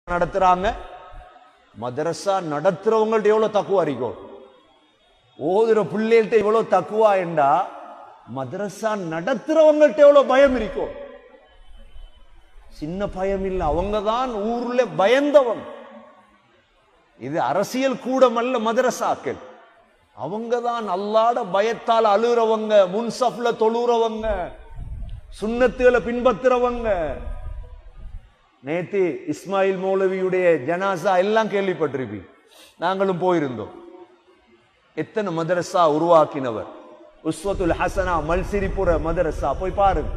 நடத்துறாங்க. மதரசா நடத்துறவங்கள்ட்ட எவ்வளவு தக்குவா இருக்கும், ஓதுற பிள்ளைகள்ட்ட எவ்வளவு தக்குவா என்றா மதரசா நடத்துறவங்கள்ட்ட எவ்வளவு பயம் இருக்கும். சின்ன பயம் இல்லை, அவங்க தான் ஊர்ல பயந்தவங்க. இது அரசியல் கூடம் அல்ல, மதரசாக்கள். அவங்க தான் அல்லாஹ்ட பயத்தால் அழுறவங்க, முன்சஃப்ல தொழுறவங்க, சுன்னத்துகளை பின்பற்றுறவங்க. நேத்து இஸ்மாயில் மௌலவியுடைய ஜனாசா எல்லாம் கேள்விப்பட்டிருப்பீங்க, நாங்களும் போயிருந்தோம். எத்தனை மதரசா உருவாக்கினவர். உஸ்வத்துல் ஹசனா மல்சிரிபுர மதரசா போய் பாருங்க,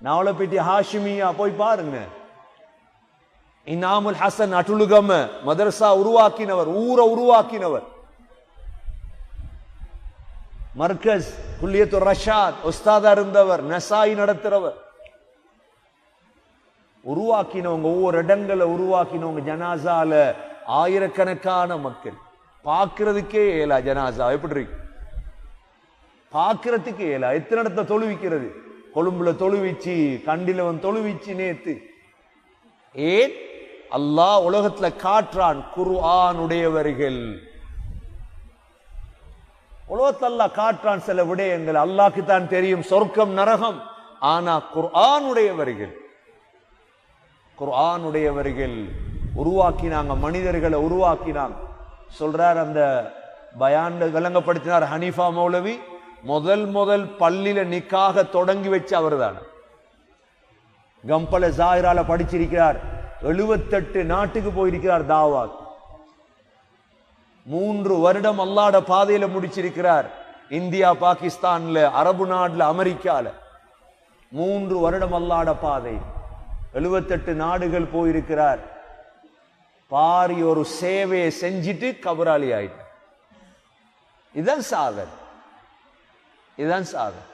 நாவலப்பேட்டி ஹாஷிமியா போய் பாருங்க, இனாமுல் ஹசன் அட்டுலுகம மதரசா உருவாக்கினவர், ஊரை உருவாக்கினவர். மர்கஸ் குல்லியத்து ரஷாத் உஸ்தாதா இருந்தவர், நசாயி நடத்துறவர். உருவாக்கினவங்க, ஒவ்வொரு இடங்களை உருவாக்கினவங்க. ஜனாசால ஆயிரக்கணக்கான மக்கள் பார்க்கிறதுக்கே ஏலா. ஜனாசா எப்படி இருக்கு பார்க்கிறதுக்கு ஏலா. எத்தனை இடத்த தொழுவிக்கிறது, கொழும்புல தொழுவிச்சு, கண்டிலவன் தொழுவிச்சு. நேத்து ஏன் அல்லாஹ் உலகத்துல காற்றான், குர்ஆன் உடையவர்கள். உலகத்துல அல்லாஹ் காற்றான் சில விடயங்கள், அல்லாஹ்க்கு தான் தெரியும் சொர்க்கம் நரகம். ஆனா குர்ஆன் உடையவர்கள், குர்ஆன் உடையவர்கள் உருவாக்கினாங்க, மனிதர்களை உருவாக்கினாங்க. சொல்றார் அந்த பயான் விளங்கப்படுத்தினார் ஹனீஃபா மௌலவி, முதல் பள்ளியில நிக்காக தொடங்கி வச்சு அவர் தான். கம்பல ஜாயிரால படிச்சிருக்கிறார், 78 நாட்டுக்கு போயிருக்கிறார் தாவாத். 3 வருடம் அல்லாஹ்ட பாதையில முடிச்சிருக்கிறார். இந்தியா, பாகிஸ்தான்ல, அரபு நாடுல, அமெரிக்கால 3 வருடம் அல்லாஹ்ட பாதை, 78 நாடுகள் போயிருக்கிறார். பாரி ஒரு சேவையை செஞ்சிட்டு கபராளி ஆயிட்டு. இதுதான் சாதனை, இதுதான் சாதனை.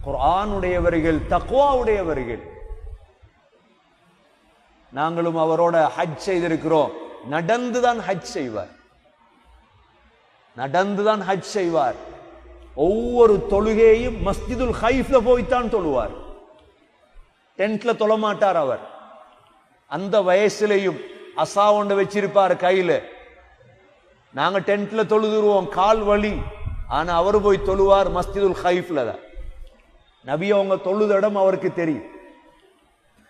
குர்ஆன் உடையவர்கள், தக்வா உடையவர்கள். நாங்களும் அவரோட ஹஜ் செய்திருக்கிறோம். நடந்துதான் ஹஜ் செய்வார், நடந்துதான் ஹஜ் செய்வார். ஒவ்வொரு தொழுகையும் மஸ்ஜிதுல் ஹைஃப்ல போய்த்தான் தொழுவார், டென்ட்ல தொழமாட்டார் அவர். அந்த வயசுலையும் அசா ஒன்று வச்சிருப்பார் கையில. நாங்க டென்ட்ல தொழுதுருவோம், கால் வலி. ஆனா அவர் போய் தொழுவார் மஸ்ஜிதுல் ஹைஃப்ல தான். நபி அவங்க தொழுத இடம் அவருக்கு தெரியும்.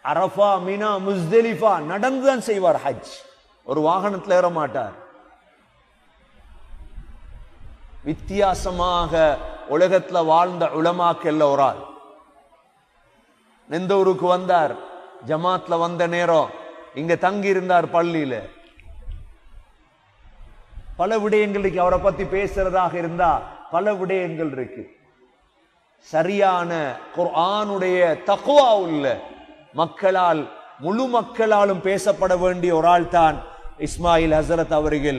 அரஃபா, மினா, முஸ்தலிஃபா நடந்துதான் செய்வார் ஹஜ். ஒரு வாகனத்துல ஏற மாட்டார். வித்தியாசமாக உலகத்துல வாழ்ந்த உலமாக்கல்ல ஒரு ஆள் எந்த ஊருக்கு வந்தார், ஜமாத்ல வந்த நேரம் இங்க தங்கி இருந்தார் பள்ளியில. பல விடயங்கள் இருக்கு, அவரை பத்தி பேசுறதாக இருந்தா பல விடயங்கள் இருக்கு. சரியான குர்ஆனுடைய தக்வா உள்ள மக்களால், முழு மக்களாலும் பேசப்பட வேண்டிய ஒரு ஆள் தான் இஸ்மாயில் ஹசரத் அவர்கள்.